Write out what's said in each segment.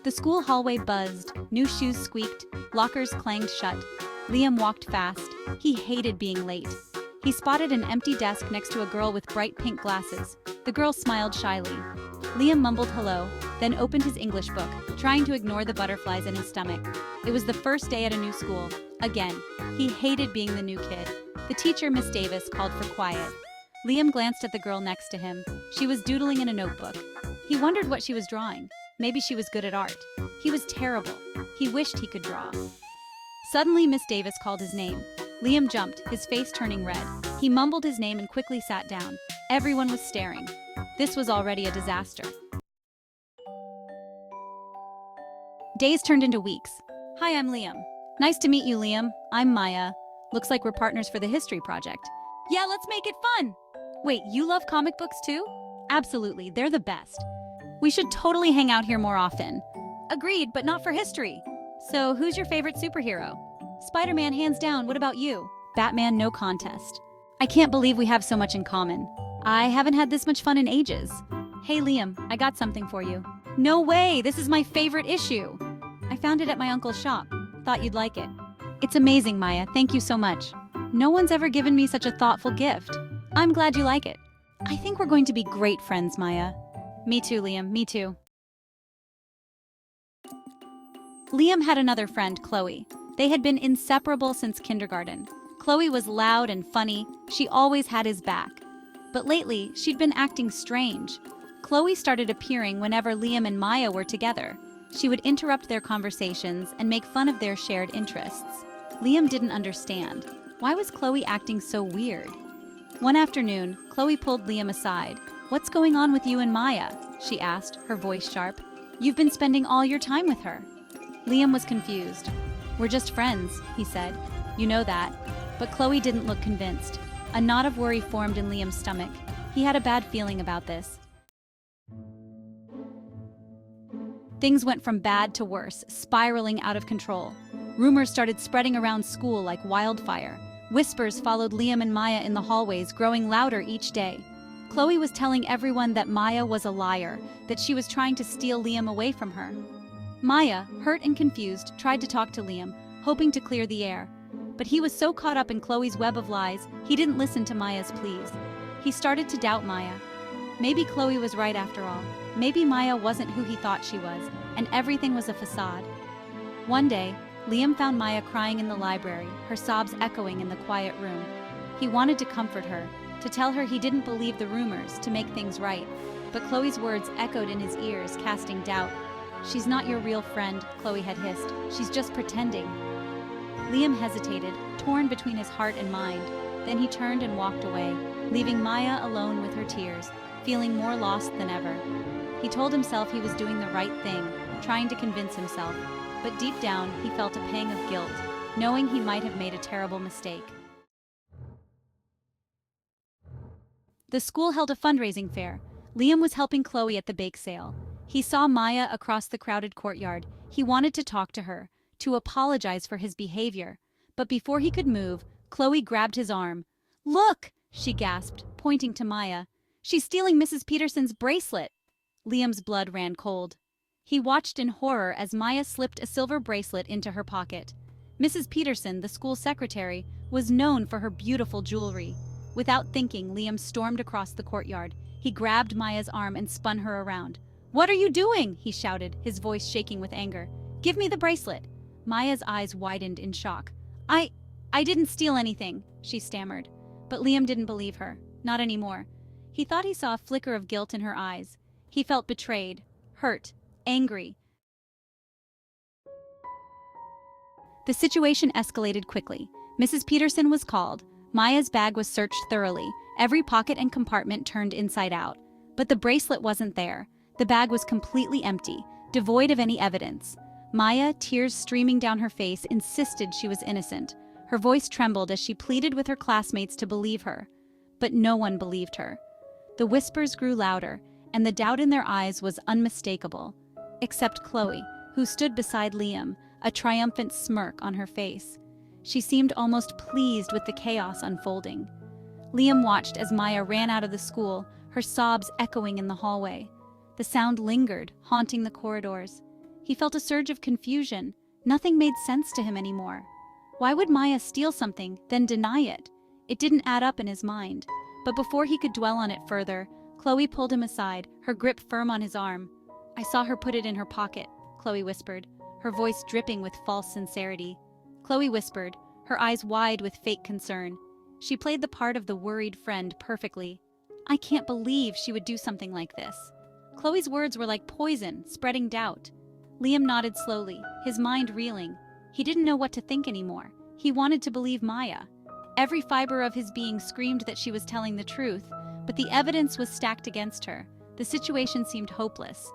The school hallway buzzed, new shoes squeaked, lockers clanged shut. Liam walked fast. He hated being late. He spotted an empty desk next to a girl with bright pink glasses. The girl smiled shyly. Liam mumbled hello, then opened his English book, trying to ignore the butterflies in his stomach. It was the first day at a new school. Again, he hated being the new kid. The teacher, Miss Davis, called for quiet. Liam glanced at the girl next to him. She was doodling in a notebook. He wondered what she was drawing. Maybe she was good at art. He was terrible. He wished he could draw. Suddenly, Miss Davis called his name. Liam jumped, his face turning red. He mumbled his name and quickly sat down. Everyone was staring. This was already a disaster. Days turned into weeks. Hi, I'm Liam. Nice to meet you, Liam. I'm Maya. Looks like we're partners for the history project. Yeah, let's make it fun! Wait, you love comic books too? Absolutely, they're the best. We should totally hang out here more often. Agreed, but not for history. So, who's your favorite superhero? Spider-Man, hands down. What about you? Batman, no contest. I can't believe we have so much in common. I haven't had this much fun in ages. Hey, Liam, I got something for you. No way! This is my favorite issue! I found it at my uncle's shop. Thought you'd like it. It's amazing, Maya. Thank you so much. No one's ever given me such a thoughtful gift. I'm glad you like it. I think we're going to be great friends, Maya. Me too, Liam. Me too. Liam had another friend, Chloe. They had been inseparable since kindergarten. Chloe was loud and funny. She always had his back. But lately, she'd been acting strange. Chloe started appearing whenever Liam and Maya were together. She would interrupt their conversations and make fun of their shared interests. Liam didn't understand. Why was Chloe acting so weird? One afternoon, Chloe pulled Liam aside. "What's going on with you and Maya?" she asked, her voice sharp. "You've been spending all your time with her." Liam was confused. "We're just friends," he said. "You know that." But Chloe didn't look convinced. A knot of worry formed in Liam's stomach. He had a bad feeling about this. Things went from bad to worse, spiraling out of control. Rumors started spreading around school like wildfire. Whispers followed Liam and Maya in the hallways, growing louder each day. Chloe was telling everyone that Maya was a liar, that she was trying to steal Liam away from her. Maya, hurt and confused, tried to talk to Liam, hoping to clear the air. But he was so caught up in Chloe's web of lies, he didn't listen to Maya's pleas. He started to doubt Maya. Maybe Chloe was right after all. Maybe Maya wasn't who he thought she was, and everything was a facade. One day, Liam found Maya crying in the library, her sobs echoing in the quiet room. He wanted to comfort her, to tell her he didn't believe the rumors, to make things right. But Chloe's words echoed in his ears, casting doubt. "She's not your real friend," Chloe had hissed. "She's just pretending." Liam hesitated, torn between his heart and mind. Then he turned and walked away, leaving Maya alone with her tears, feeling more lost than ever. He told himself he was doing the right thing, trying to convince himself. But deep down, he felt a pang of guilt, knowing he might have made a terrible mistake. The school held a fundraising fair. Liam was helping Chloe at the bake sale. He saw Maya across the crowded courtyard. He wanted to talk to her, to apologize for his behavior. But before he could move, Chloe grabbed his arm. "Look!" she gasped, pointing to Maya. "She's stealing Mrs. Peterson's bracelet." Liam's blood ran cold. He watched in horror as Maya slipped a silver bracelet into her pocket. Mrs. Peterson, the school secretary, was known for her beautiful jewelry. Without thinking, Liam stormed across the courtyard. He grabbed Maya's arm and spun her around. "What are you doing?" he shouted, his voice shaking with anger. "Give me the bracelet." Maya's eyes widened in shock. I didn't steal anything," she stammered. But Liam didn't believe her. Not anymore. He thought he saw a flicker of guilt in her eyes. He felt betrayed, hurt, angry. The situation escalated quickly. Mrs. Peterson was called. Maya's bag was searched thoroughly, every pocket and compartment turned inside out. But the bracelet wasn't there. The bag was completely empty, devoid of any evidence. Maya, tears streaming down her face, insisted she was innocent. Her voice trembled as she pleaded with her classmates to believe her. But no one believed her. The whispers grew louder, and the doubt in their eyes was unmistakable. Except Chloe, who stood beside Liam, a triumphant smirk on her face. She seemed almost pleased with the chaos unfolding. Liam watched as Maya ran out of the school, her sobs echoing in the hallway. The sound lingered, haunting the corridors. He felt a surge of confusion. Nothing made sense to him anymore. Why would Maya steal something, then deny it? It didn't add up in his mind. But before he could dwell on it further, Chloe pulled him aside, her grip firm on his arm. "I saw her put it in her pocket," Chloe whispered, her voice dripping with false sincerity. Chloe whispered, her eyes wide with fake concern. She played the part of the worried friend perfectly. "I can't believe she would do something like this." Chloe's words were like poison, spreading doubt. Liam nodded slowly, his mind reeling. He didn't know what to think anymore. He wanted to believe Maya. Every fiber of his being screamed that she was telling the truth, but the evidence was stacked against her. The situation seemed hopeless.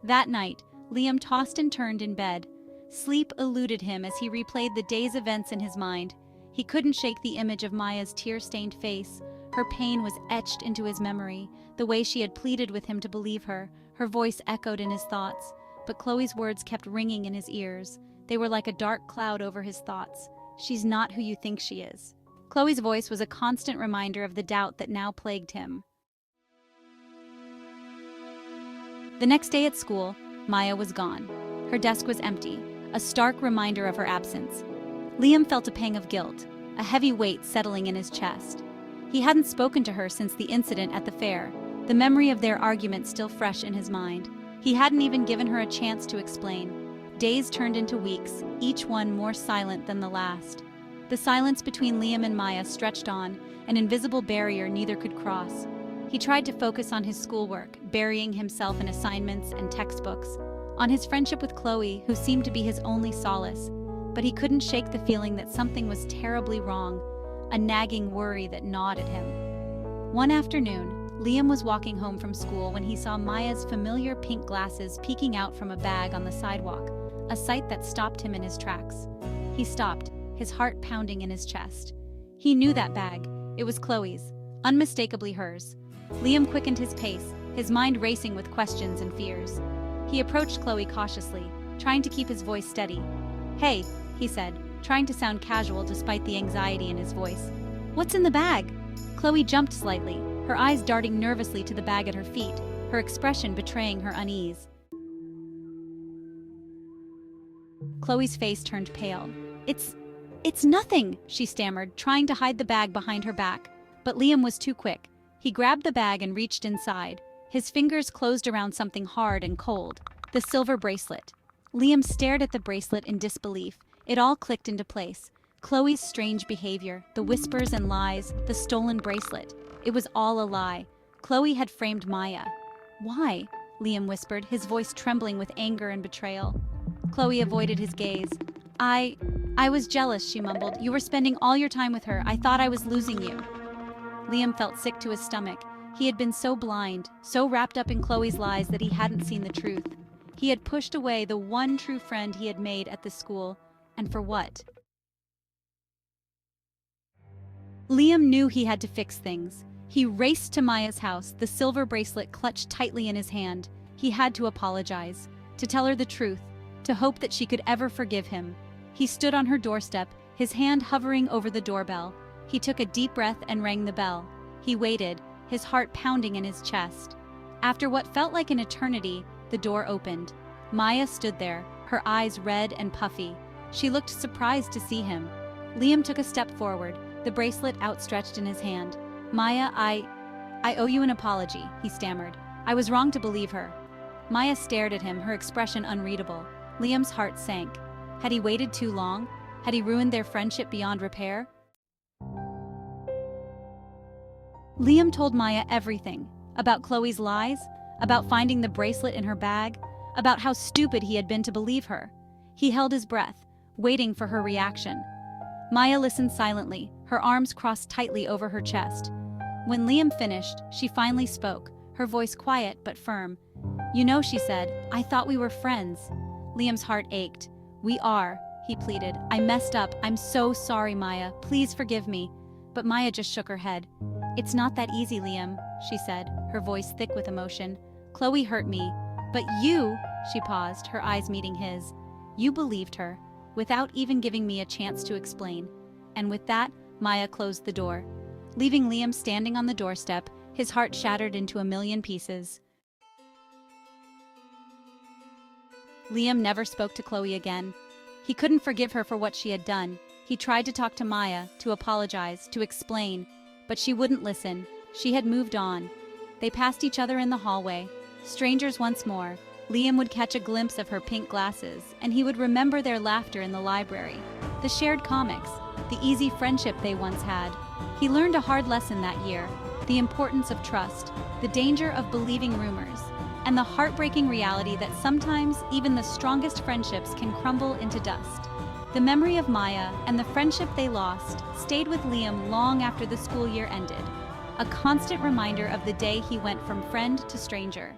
That night, Liam tossed and turned in bed. Sleep eluded him as he replayed the day's events in his mind. He couldn't shake the image of Maya's tear-stained face. Her pain was etched into his memory, the way she had pleaded with him to believe her. Her voice echoed in his thoughts, but Chloe's words kept ringing in his ears. They were like a dark cloud over his thoughts. "She's not who you think she is." Chloe's voice was a constant reminder of the doubt that now plagued him. The next day at school, Maya was gone. Her desk was empty, a stark reminder of her absence. Liam felt a pang of guilt, a heavy weight settling in his chest. He hadn't spoken to her since the incident at the fair, the memory of their argument still fresh in his mind. He hadn't even given her a chance to explain. Days turned into weeks, each one more silent than the last. The silence between Liam and Maya stretched on, an invisible barrier neither could cross. He tried to focus on his schoolwork, burying himself in assignments and textbooks, on his friendship with Chloe, who seemed to be his only solace. But he couldn't shake the feeling that something was terribly wrong, a nagging worry that gnawed at him. One afternoon, Liam was walking home from school when he saw Maya's familiar pink glasses peeking out from a bag on the sidewalk, a sight that stopped him in his tracks. He stopped, his heart pounding in his chest. He knew that bag. It was Chloe's, unmistakably hers. Liam quickened his pace, his mind racing with questions and fears. He approached Chloe cautiously, trying to keep his voice steady. "Hey," he said, trying to sound casual despite the anxiety in his voice. "What's in the bag?" Chloe jumped slightly, her eyes darting nervously to the bag at her feet, her expression betraying her unease. Chloe's face turned pale. It's nothing," she stammered, trying to hide the bag behind her back. But Liam was too quick. He grabbed the bag and reached inside. His fingers closed around something hard and cold, the silver bracelet. Liam stared at the bracelet in disbelief. It all clicked into place. Chloe's strange behavior, the whispers and lies, the stolen bracelet. It was all a lie. Chloe had framed Maya. "Why?" Liam whispered, his voice trembling with anger and betrayal. Chloe avoided his gaze. I was jealous," she mumbled. "You were spending all your time with her. I thought I was losing you." Liam felt sick to his stomach. He had been so blind, so wrapped up in Chloe's lies that he hadn't seen the truth. He had pushed away the one true friend he had made at the school. And for what? Liam knew he had to fix things. He raced to Maya's house, the silver bracelet clutched tightly in his hand. He had to apologize, to tell her the truth, to hope that she could ever forgive him. He stood on her doorstep, his hand hovering over the doorbell. He took a deep breath and rang the bell. He waited, his heart pounding in his chest. After what felt like an eternity, the door opened. Maya stood there, her eyes red and puffy. She looked surprised to see him. Liam took a step forward, the bracelet outstretched in his hand. "Maya, I owe you an apology," he stammered. "I was wrong to believe her." Maya stared at him, her expression unreadable. Liam's heart sank. Had he waited too long? Had he ruined their friendship beyond repair? Liam told Maya everything. About Chloe's lies, about finding the bracelet in her bag, about how stupid he had been to believe her. He held his breath, waiting for her reaction. Maya listened silently, her arms crossed tightly over her chest. When Liam finished, she finally spoke, her voice quiet but firm. "You know," she said, "I thought we were friends." Liam's heart ached. "We are," he pleaded. "I messed up. I'm so sorry, Maya. Please forgive me." But Maya just shook her head. "It's not that easy, Liam," she said, her voice thick with emotion. "Chloe hurt me. But you," she paused, her eyes meeting his. "You believed her, without even giving me a chance to explain." And with that, Maya closed the door, leaving Liam standing on the doorstep, his heart shattered into a million pieces. Liam never spoke to Chloe again. He couldn't forgive her for what she had done. He tried to talk to Maya, to apologize, to explain, but she wouldn't listen. She had moved on. They passed each other in the hallway, strangers once more. Liam would catch a glimpse of her pink glasses, and he would remember their laughter in the library, the shared comics, the easy friendship they once had. He learned a hard lesson that year, the importance of trust, the danger of believing rumors, and the heartbreaking reality that sometimes even the strongest friendships can crumble into dust. The memory of Maya and the friendship they lost stayed with Liam long after the school year ended, a constant reminder of the day he went from friend to stranger.